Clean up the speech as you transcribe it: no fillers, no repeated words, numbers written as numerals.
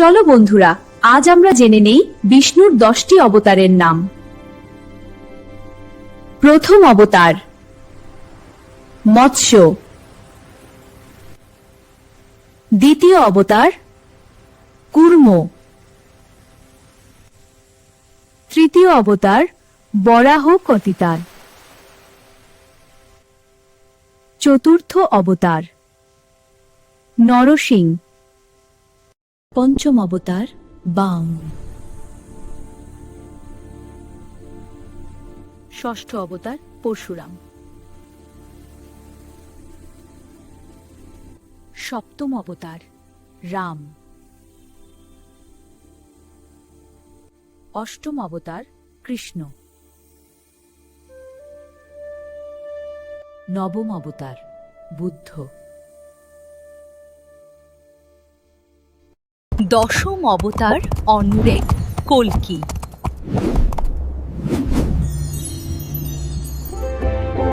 চলো বন্ধুরা, আজ আমরা জেনে নেই বিষ্ণুর 10টি অবতারের নাম। প্রথম অবতার মৎস্য। দ্বিতীয় অবতার কূর্ম। তৃতীয় অবতার বরাহ কতিতার। চতুর্থ অবতার নরসিংহ। পঞ্চম অবতার বাম। ষষ্ঠ অবতার পরশুরাম। সপ্তম অবতার রাম। অষ্টম অবতার কৃষ্ণ। নবম অবতার বুদ্ধ। দশম অবতার অন্যের কল্কি।